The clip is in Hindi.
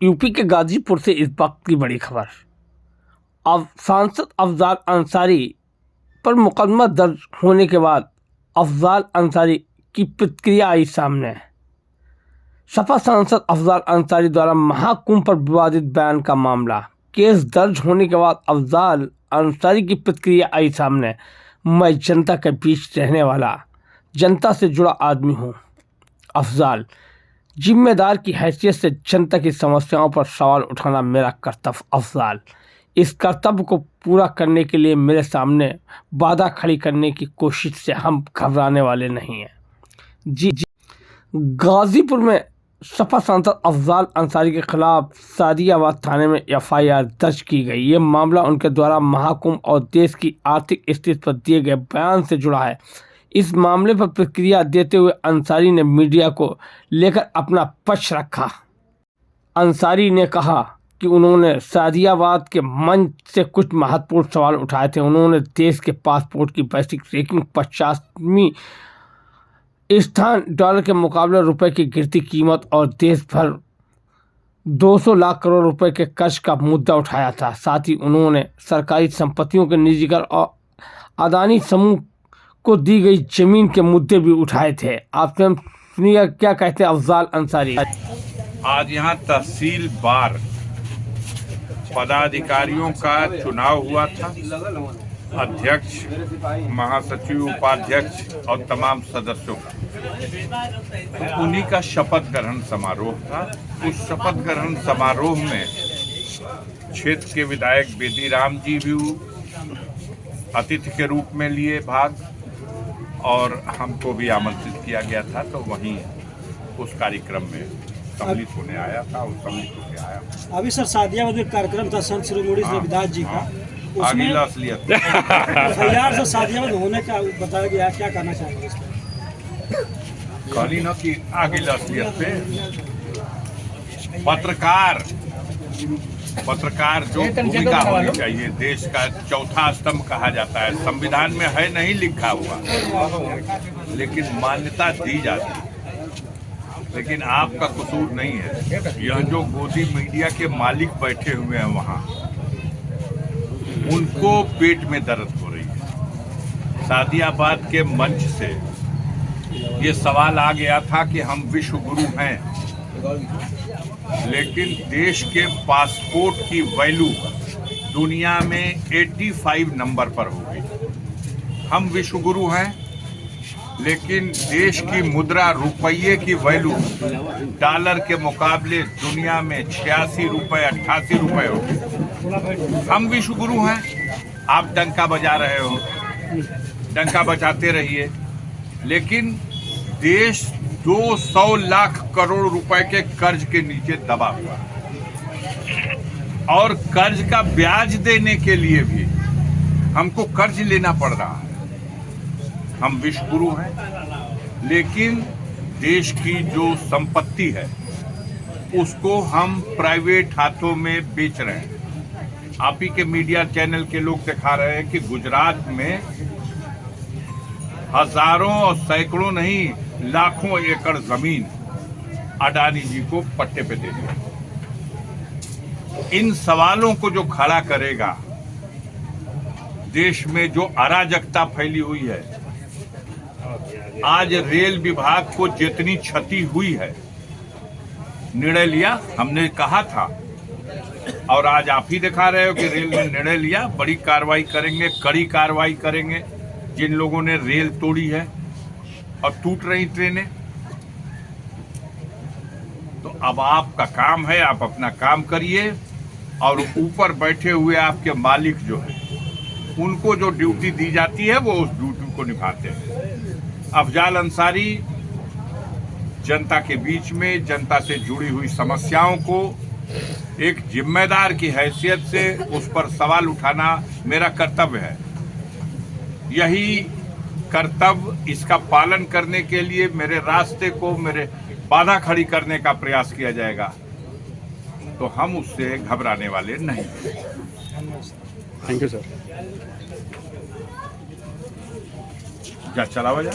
यूपी के गाजीपुर से इस वक्त की बड़ी खबर। अब सांसद अफजाल अंसारी पर मुकदमा दर्ज होने के बाद अफजाल अंसारी की प्रतिक्रिया आई सामने। सपा सांसद अफजाल अंसारी द्वारा महाकुंभ पर विवादित बयान का मामला, केस दर्ज होने के बाद अफजाल अंसारी की प्रतिक्रिया आई सामने। मैं जनता के बीच रहने वाला, जनता से जुड़ा आदमी हूँ। अफजाल, जिम्मेदार की हैसियत से जनता की समस्याओं पर सवाल उठाना मेरा कर्तव्य। अफजाल, इस कर्तव्य को पूरा करने के लिए मेरे सामने बाधा खड़ी करने की कोशिश से हम घबराने वाले नहीं हैं। जी। गाजीपुर में सपा सांसद अफजाल अंसारी के खिलाफ सादियाबाद थाने में एफआईआर दर्ज की गई। ये मामला उनके द्वारा महाकुंभ और देश की आर्थिक स्थिति पर दिए गए बयान से जुड़ा है। इस मामले पर प्रतिक्रिया देते हुए अंसारी ने मीडिया को लेकर अपना पक्ष रखा। अंसारी ने कहा कि उन्होंने सादियाबाद के मंच से कुछ महत्वपूर्ण सवाल उठाए थे। उन्होंने देश के पासपोर्ट की वैश्विक रैंकिंग 50वीं स्थान, डॉलर के मुकाबले रुपए की गिरती कीमत और देश भर 200 लाख करोड़ रुपए के कर्ज का मुद्दा उठाया था। साथ ही उन्होंने सरकारी संपत्तियों के निजीकरण और अदानी समूह को दी गई जमीन के मुद्दे भी उठाए थे। आप सुनिए क्या कहते हैं अफजाल अंसारी। आज यहाँ तहसील बार पदाधिकारियों का चुनाव हुआ था। अध्यक्ष, महासचिव, उपाध्यक्ष और तमाम सदस्यों का, तो उन्हीं का शपथ ग्रहण समारोह था। उस शपथ ग्रहण समारोह में क्षेत्र के विधायक बेदीराम जी भी अतिथि के रूप में लिए भाग और हमको भी आमंत्रित किया गया था। तो वहीं उस कार्यक्रम में सम्मिलित होने आया था और सम्मिलित होकर आया। अभी सर सादियाबाद में कार्यक्रम था संत शिरोमणि रविदास जी का, आगे असलियत एफआईआर से सादियाबाद होने का बताया गया, क्या कहना चाहेंगे? कहली ना कि आगे असलियत पे पत्रकार जो भूमिका होनी चाहिए, देश का चौथा स्तंभ कहा जाता है, संविधान में है नहीं लिखा हुआ, लेकिन मान्यता दी जाती है। लेकिन आपका कसूर नहीं है। यह जो गोदी मीडिया के मालिक बैठे हुए हैं वहाँ, उनको पेट में दर्द हो रही है। सादियाबाद के मंच से ये सवाल आ गया था कि हम विश्व गुरु हैं, लेकिन देश के पासपोर्ट की वैल्यू दुनिया में 85 नंबर पर हो गई। हम विश्व गुरु हैं, लेकिन देश की मुद्रा रुपये की वैल्यू डॉलर के मुकाबले दुनिया में 86 रुपये 88 रुपये हो गई। हम विश्व गुरु हैं, आप डंका बजा रहे हो, डंका बजाते रहिए, लेकिन देश 200 लाख करोड़ रुपए के कर्ज के नीचे दबा हुआ, और कर्ज का ब्याज देने के लिए भी हमको कर्ज लेना पड़ रहा है। हम विश्व गुरु हैं, लेकिन देश की जो संपत्ति है उसको हम प्राइवेट हाथों में बेच रहे हैं। आप ही के मीडिया चैनल के लोग दिखा रहे हैं कि गुजरात में हजारों और सैकड़ों नहीं, लाखों एकड़ जमीन अडानी जी को पट्टे पे दे दिया। इन सवालों को जो खड़ा करेगा, देश में जो अराजकता फैली हुई है, आज रेल विभाग को जितनी क्षति हुई है, निर्णय लिया, हमने कहा था और आज आप ही दिखा रहे हो कि रेल ने निर्णय लिया, बड़ी कार्रवाई करेंगे, कड़ी कार्रवाई करेंगे जिन लोगों ने रेल तोड़ी है और टूट रही ट्रेनें। तो अब आपका काम है, आप अपना काम करिए, और ऊपर बैठे हुए आपके मालिक जो है, उनको जो ड्यूटी दी जाती है वो उस ड्यूटी को निभाते हैं। अफजाल अंसारी जनता के बीच में, जनता से जुड़ी हुई समस्याओं को एक जिम्मेदार की हैसियत से उस पर सवाल उठाना मेरा कर्तव्य है। यही कर्तव्य, इसका पालन करने के लिए मेरे रास्ते को, मेरे बाधा खड़ी करने का प्रयास किया जाएगा, तो हम उससे घबराने वाले नहीं। Thank you sir. जा चलावा जा।